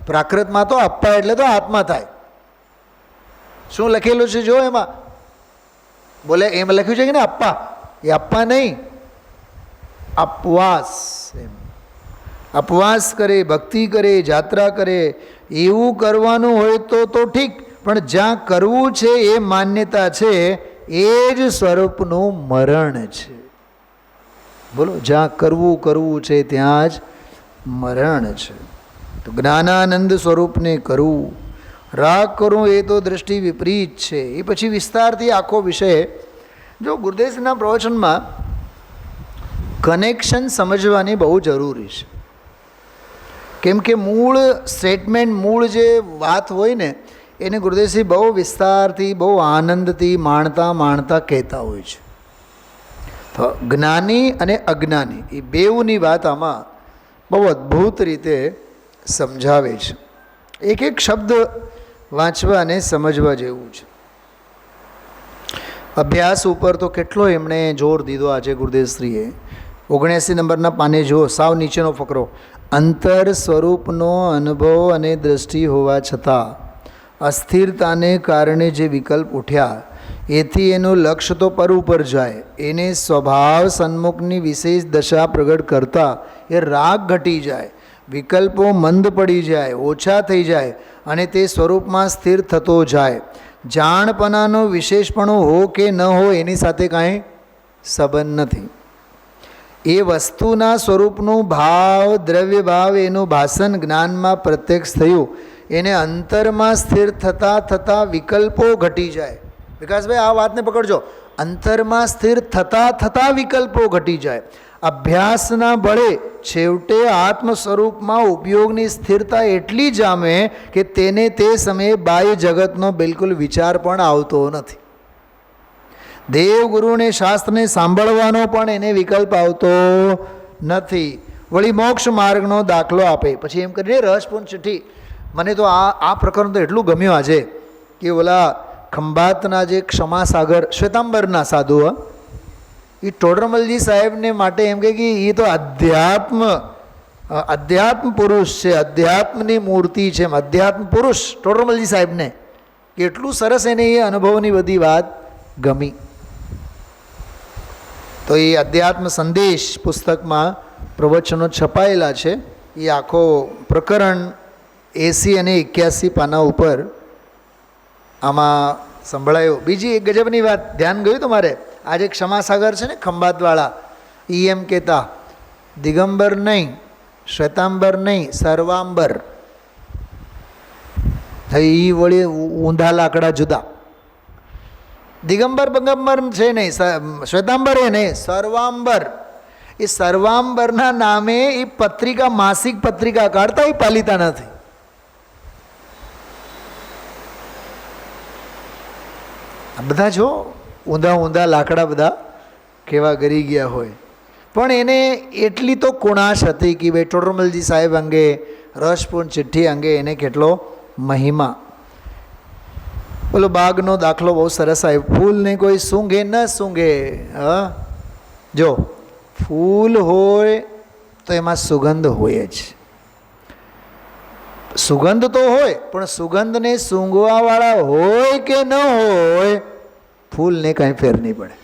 પ્રાકૃતમાં તો અપ્પા એટલે તો આત્મા થાય. શું લખેલું છે જો એમાં? બોલે એમ લખ્યું છે કે ને અપ્પા, એ અપ્પા નહીં, અપવાસ. એમ અપવાસ કરે, ભક્તિ કરે, જાત્રા કરે, એવું કરવાનું હોય તો ઠીક, પણ જ્યાં કરવું છે એ માન્યતા છે એ જ સ્વરૂપનું મરણ છે. બોલો, જ્યાં કરવું છે ત્યાં જ મરણ છે. તો જ્ઞાનાનંદ સ્વરૂપને કરવું, રાગ કરવું એ તો દૃષ્ટિ વિપરીત છે. એ પછી વિસ્તારથી આખો વિષય, જો ગુરુદેવના પ્રવચનમાં કનેક્શન સમજવાની બહુ જરૂરી છે. કેમ કે મૂળ સ્ટેટમેન્ટ, મૂળ જે વાત હોય ને એને ગુરુદેવસિંહ બહુ વિસ્તારથી, બહુ આનંદથી માણતા માણતા કહેતા હોય છે. તો જ્ઞાની અને અજ્ઞાની એ બેઉની વાત આમાં બહુ અદ્ભુત રીતે સમજાવે છે. એક એક શબ્દ વાંચવા અને સમજવા જેવું છે. અભ્યાસ ઉપર તો કેટલો એમણે જોર દીધો આજે ગુરુદેવશ્રીએ. 79 નંબરના પાને જુઓ, સાવ નીચેનો ફકરો. અંતર સ્વરૂપનો અનુભવ અને દ્રષ્ટિ હોવા છતાં અસ્થિરતાને કારણે જે વિકલ્પ ઉઠ્યા એથી એનું લક્ષ્ય તો પર ઉપર જાય. એને સ્વભાવ સન્મુખની વિશેષ દશા પ્રગટ કરતા એ રાગ ઘટી જાય, વિકલ્પો મંદ પડી જાય, ઓછા થઈ જાય અને તે સ્વરૂપમાં સ્થિર થતો જાય. જાણપણાનો વિશેષપણો હો કે ન હો એની સાથે કાંઈ સંબંધ નથી. એ વસ્તુના સ્વરૂપનું ભાવ, દ્રવ્ય ભાવ, એનું ભાષણ જ્ઞાનમાં પ્રત્યક્ષ થયું. એને અંતરમાં સ્થિર થતાં થતાં વિકલ્પો ઘટી જાય. વિકાસભાઈ આ વાતને પકડજો. અંતરમાં સ્થિર થતાં થતાં વિકલ્પો ઘટી જાય. અભ્યાસના બળે છેવટે આત્મ સ્વરૂપમાં ઉપયોગની સ્થિરતા એટલી જામે કે તેને તે સમયે બાહ્ય જગતનો બિલકુલ વિચાર પણ આવતો નથી. દેવગુરુને શાસ્ત્રને સાંભળવાનો પણ એને વિકલ્પ આવતો નથી. વળી મોક્ષ માર્ગનો દાખલો આપે. પછી એમ કરીને રહસ્યપૂર્ણ ચિઠ્ઠી, મને તો આ પ્રકરણ તો એટલું ગમ્યું આજે કે ઓલા ખંભાતના જે ક્ષમાસાગર શ્વેતાંબરના સાધુ, એ ટોડરમલજી સાહેબને માટે એમ કહે કે એ તો અધ્યાત્મ પુરુષ છે, અધ્યાત્મની મૂર્તિ છે. અધ્યાત્મ પુરુષ ટોડરમલજી સાહેબને કેટલું સરસ એને એ અનુભવની બધી વાત ગમી. તો એ અધ્યાત્મ સંદેશ પુસ્તકમાં પ્રવચનો છપાયેલા છે. એ આખો પ્રકરણ 80 અને 81 પાના ઉપર આમાં સંભળાયો. બીજી એક ગજબની વાત ધ્યાન ગયું તમારે? આજે ક્ષમાસાગર છે ને ખંભાતવાળા, એ એમ કહેતા દિગંબર નહીં, શ્વેતાંબર નહીં, સર્વાંબર. એ વળી ઊંધા લાકડા જુદા. દિગંબર બગંબર છે નહીં, શ્વેતાંબર એ નહીં, સર્વાંબર. એ સર્વાંબરના નામે એ પત્રિકા, માસિક પત્રિકા કાઢતા, એ પાલિતા નથી. આ બધા જો ઊંધા ઊંધા લાકડા બધા કેવા ગરી ગયા હોય. પણ એને એટલી તો કુણાશ હતી કે ભાઈ ટોડરમલજી સાહેબ અંગે, રસપૂર્ણ ચિઠ્ઠી અંગે એને કેટલો મહિમા. બોલો બાગનો દાખલો બહુ સરસ આવ્યો. ફૂલને કોઈ સૂંઘે ન સૂંઘે. જો ફૂલ હોય તો એમાં સુગંધ હોય જ. સુગંધ તો હોય, પણ સુગંધને સૂંઘવાવાળા હોય કે ન હોય, ફૂલને કાંઈ ફેર નહીં પડે.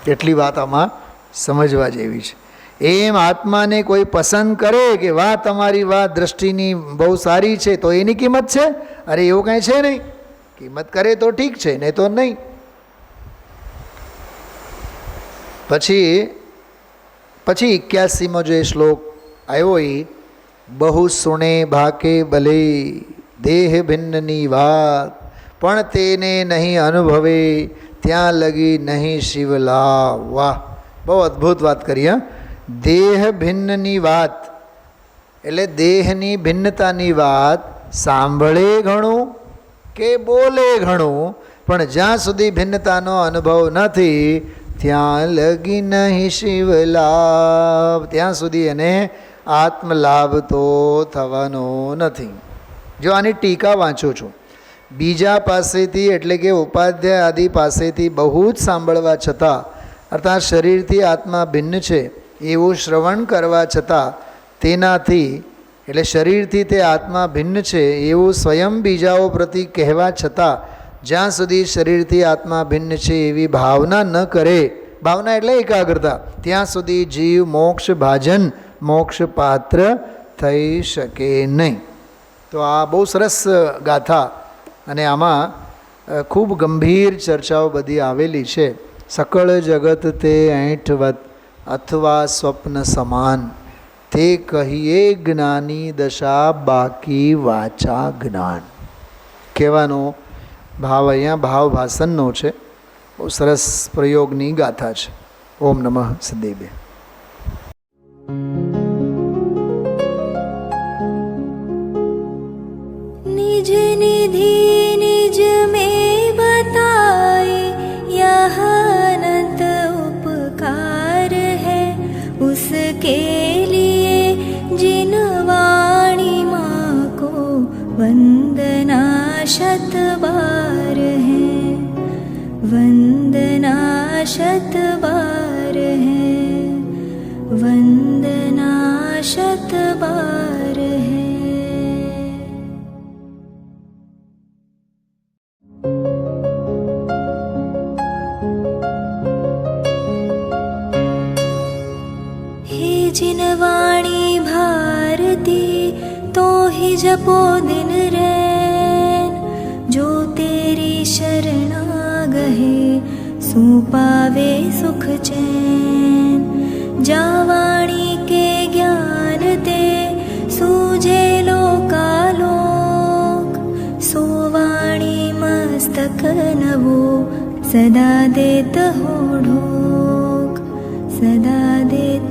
એટલી વાત આમાં સમજવા જેવી છે. એમ આત્માને કોઈ પસંદ કરે કે વાહ તમારી વાત દ્રષ્ટિની બહુ સારી છે, તો એની કિંમત છે? અરે એવું કાંઈ છે નહીં. કિંમત કરે તો ઠીક છે, નહીં તો નહીં. પછી 81મો જે શ્લોક આવ્યો એ બહુ સુણે ભાકે ભલે દેહ ભિન્નની વાત, પણ તેને નહીં અનુભવે ત્યાં લગી નહીં શિવલાભ. વાહ, બહુ અદ્ભુત વાત કરી. હા, દેહ ભિન્નની વાત એટલે દેહની ભિન્નતાની વાત સાંભળે ઘણું કે બોલે ઘણું, પણ જ્યાં સુધી ભિન્નતાનો અનુભવ નથી ત્યાં લગી નહીં શિવલાભ, ત્યાં સુધી એને આત્મલાભ તો થવાનો નથી. જો આની ટીકા વાંચું છું, બીજા પાસેથી એટલે કે ઉપાધ્યાય આદિ પાસેથી બહુ જ સાંભળવા છતાં, અર્થાત શરીરથી આત્મા ભિન્ન છે એવું શ્રવણ કરવા છતાં, તેનાથી એટલે શરીરથી તે આત્મા ભિન્ન છે એવું સ્વયં બીજાઓ પ્રતિ કહેવા છતાં, જ્યાં સુધી શરીરથી આત્મા ભિન્ન છે એવી ભાવના ન કરે, ભાવના એટલે એકાગ્રતા, ત્યાં સુધી જીવ મોક્ષ ભાજન મોક્ષ પાત્ર થઈ શકે નહીં. તો આ બહુ સરસ ગાથા, અને આમાં ખૂબ ગંભીર ચર્ચાઓ બધી આવેલી છે. સકળ જગત તે ऐठवत અથવા સ્વપ્ન સમાન, તે કહીએ જ્ઞાની દશા બાકી વાચા જ્ઞાન. કહેવાનો ભાવ અહીંયા ભાવ ભાષણનો છે. બહુ સરસ પ્રયોગની ગાથા છે. ઓમ નમઃ સદેવે. निज निधि निज में बताए यह अनंत उपकार है, उसके लिए जिन वाणी माँ को वंदना शत बार है, वंदना शत बार है, वंदना शत बार है. जिन वाणी भारती तो ही जपो दिन रैन, जो तेरी शरणा गहे सो पावे सुख चैन. जा वाणी के ज्ञान ते सूझे लोकालोक, सो वाणी मस्तक नवो सदा देत हो ढोक, सदा देत